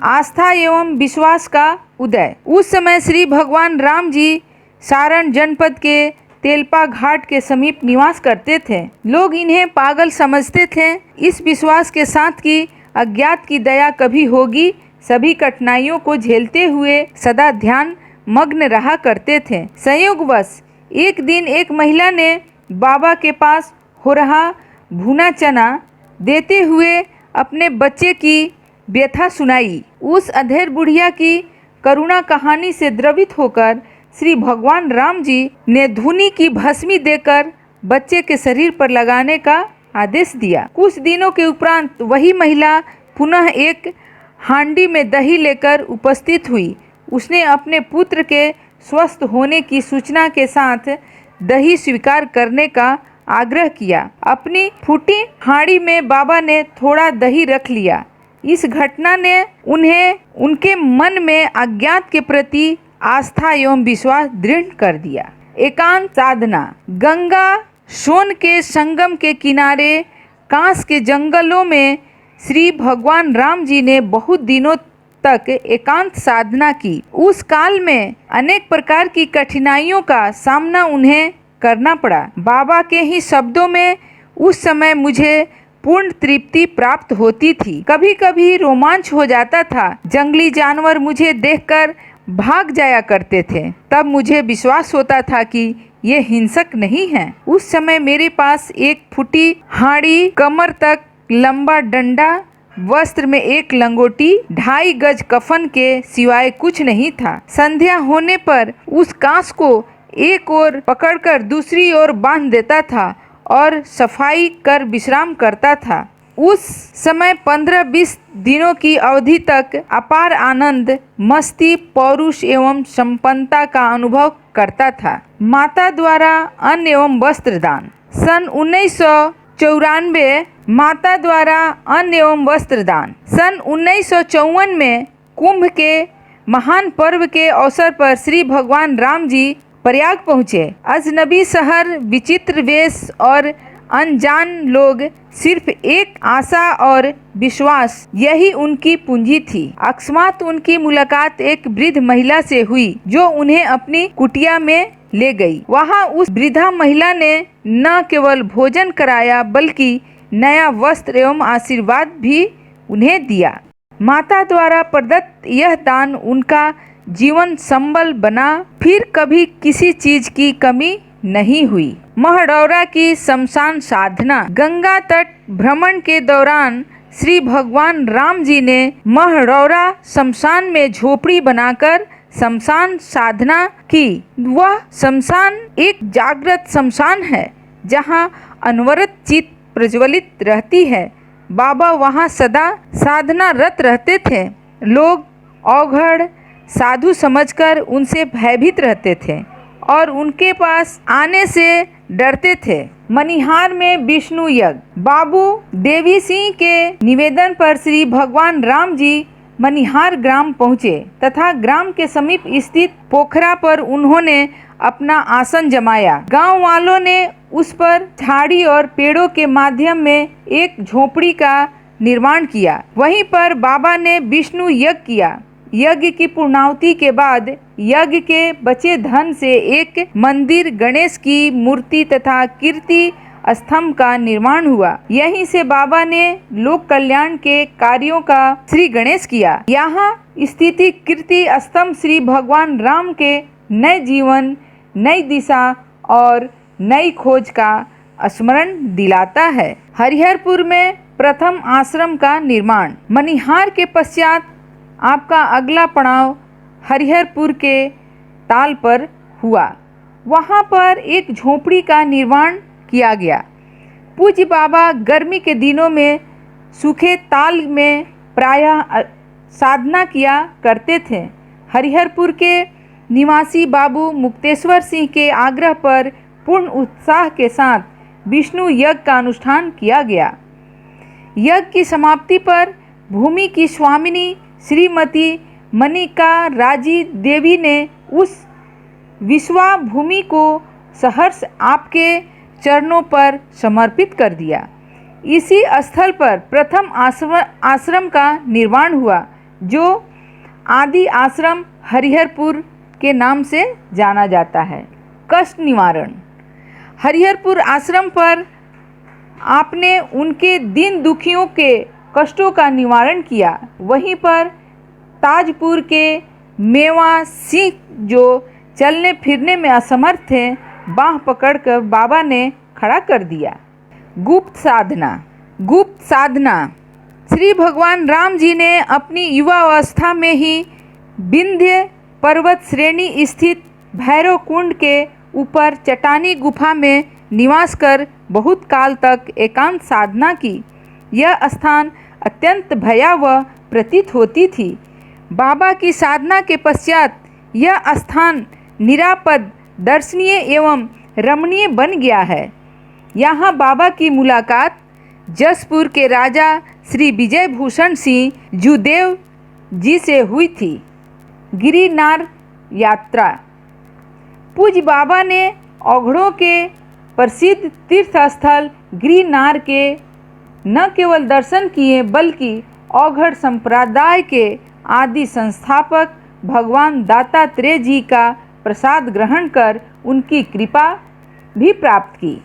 आस्था एवं विश्वास का उदय। उस समय श्री भगवान राम जी सारण जनपद के तेलपा घाट के समीप निवास करते थे। लोग इन्हें पागल समझते थे। इस विश्वास के साथ कि अज्ञात की दया कभी होगी, सभी कठिनाइयों को झेलते हुए सदा ध्यान मग्न रहा करते थे। संयोगवश एक दिन एक महिला ने बाबा के पास हो रहा भुना चना देते हुए अपने बच्चे की व्यथा सुनाई। उस अधेड़ बुढ़िया की करुणा कहानी से द्रवित होकर श्री भगवान राम जी ने धूनी की भस्मी देकर बच्चे के शरीर पर लगाने का आदेश दिया। कुछ दिनों के उपरांत वही महिला पुनः एक हांडी में दही लेकर उपस्थित हुई। उसने अपने पुत्र के स्वस्थ होने की सूचना के साथ दही स्वीकार करने का आग्रह किया। अपनी फूटी हांडी में बाबा ने थोड़ा दही रख लिया। इस घटना ने उन्हें उनके मन में अज्ञात के प्रति आस्था एवं विश्वास दृढ़ कर दिया। एकांत साधना। गंगा सोन के संगम के किनारे कांस के जंगलों में श्री भगवान राम जी ने बहुत दिनों तक एकांत साधना की। उस काल में अनेक प्रकार की कठिनाइयों का सामना उन्हें करना पड़ा। बाबा के ही शब्दों में उस समय मुझे पूर्ण तृप्ति प्राप्त होती थी। कभी कभी रोमांच हो जाता था। जंगली जानवर मुझे देखकर भाग जाया करते थे। तब मुझे विश्वास होता था कि ये हिंसक नहीं हैं। उस समय मेरे पास एक फूटी हांडी, कमर तक लंबा डंडा, वस्त्र में एक लंगोटी, 2.5 गज कफन के सिवाय कुछ नहीं था। संध्या होने पर उस कांस को एक ओर पकड़कर दूसरी ओर बांध देता था और सफाई कर विश्राम करता था। उस समय 15-20 दिनों की अवधि तक अपार आनंद, मस्ती, पौरुष एवं संपन्नता का अनुभव करता था। माता द्वारा अन्न एवं वस्त्र दान। सन 1994 माता द्वारा अन्न एवं वस्त्र दान। सन 1954 में कुंभ के महान पर्व के अवसर पर श्री भगवान राम जी प्रयाग पहुँचे। अजनबी शहर, विचित्र वेश और अनजान लोग, सिर्फ एक आशा और विश्वास, यही उनकी पूंजी थी। अकस्मात उनकी मुलाकात एक वृद्ध महिला से हुई जो उन्हें अपनी कुटिया में ले गई। वहां उस वृद्धा महिला ने न केवल भोजन कराया बल्कि नया वस्त्र एवं आशीर्वाद भी उन्हें दिया। माता द्वारा प्रदत्त यह दान उनका जीवन संबल बना। फिर कभी किसी चीज की कमी नहीं हुई। महडौरा की शमशान साधना। गंगा तट भ्रमण के दौरान श्री भगवान राम जी ने महडौरा शमशान में झोपड़ी बनाकर शमशान साधना की। वह शमशान एक जागृत शमशान है जहां अनवरत चित प्रज्वलित रहती है। बाबा वहां सदा साधना रत रहते थे। लोग औघड़ साधु समझकर उनसे भयभीत रहते थे और उनके पास आने से डरते थे। मनिहार में विष्णु यज्ञ। बाबू देवी सिंह के निवेदन पर श्री भगवान राम जी मनिहार ग्राम पहुँचे तथा ग्राम के समीप स्थित पोखरा पर उन्होंने अपना आसन जमाया। गांव वालों ने उस पर झाड़ी और पेड़ों के माध्यम में एक झोपड़ी का निर्माण किया। वहीं पर बाबा ने विष्णु यज्ञ किया। यज्ञ की पूर्णाहुति के बाद यज्ञ के बचे धन से एक मंदिर, गणेश की मूर्ति तथा कीर्ति स्तंभ का निर्माण हुआ। यहीं से बाबा ने लोक कल्याण के कार्यों का श्री गणेश किया। यहाँ स्थिति कीर्ति स्तंभ श्री भगवान राम के नए जीवन, नई दिशा और नई खोज का स्मरण दिलाता है। हरिहरपुर में प्रथम आश्रम का निर्माण। मनिहार के पश्चात आपका अगला पड़ाव हरिहरपुर के ताल पर हुआ। वहाँ पर एक झोपड़ी का निर्माण किया गया। पूज्य बाबा गर्मी के दिनों में सूखे ताल में प्रायः साधना किया करते थे। हरिहरपुर के निवासी बाबू मुक्तेश्वर सिंह के आग्रह पर पूर्ण उत्साह के साथ विष्णु यज्ञ का अनुष्ठान किया गया। यज्ञ की समाप्ति पर भूमि की स्वामिनी श्रीमती मनिका राजी देवी ने उस विश्वा भूमि को सहर्ष आपके चरणों पर समर्पित कर दिया। इसी स्थल पर प्रथम आश्रम का निर्माण हुआ जो आदि आश्रम हरिहरपुर के नाम से जाना जाता है। कष्ट निवारण। हरिहरपुर आश्रम पर आपने उनके दीन दुखियों के कष्टों का निवारण किया। वहीं पर ताजपुर के मेवा सिंह जो चलने फिरने में असमर्थ थे, बाँह पकड़कर बाबा ने खड़ा कर दिया। गुप्त साधना। गुप्त साधना। श्री भगवान राम जी ने अपनी युवावस्था में ही विंध्य पर्वत श्रेणी स्थित भैरव कुंड के ऊपर चट्टानी गुफा में निवास कर बहुत काल तक एकांत साधना की। यह स्थान अत्यंत भयावह प्रतीत होती थी। बाबा की साधना के पश्चात यह स्थान निरापद, दर्शनीय एवं रमणीय बन गया है। यहाँ बाबा की मुलाकात जसपुर के राजा श्री विजय भूषण सिंह जूदेव जी से हुई थी। गिरनार यात्रा। पूज्य बाबा ने औघड़ों के प्रसिद्ध तीर्थ स्थल गिरनार के न केवल दर्शन किए बल्कि औघड़ संप्रदाय के आदि संस्थापक भगवान दत्तात्रेय जी का प्रसाद ग्रहण कर उनकी कृपा भी प्राप्त की।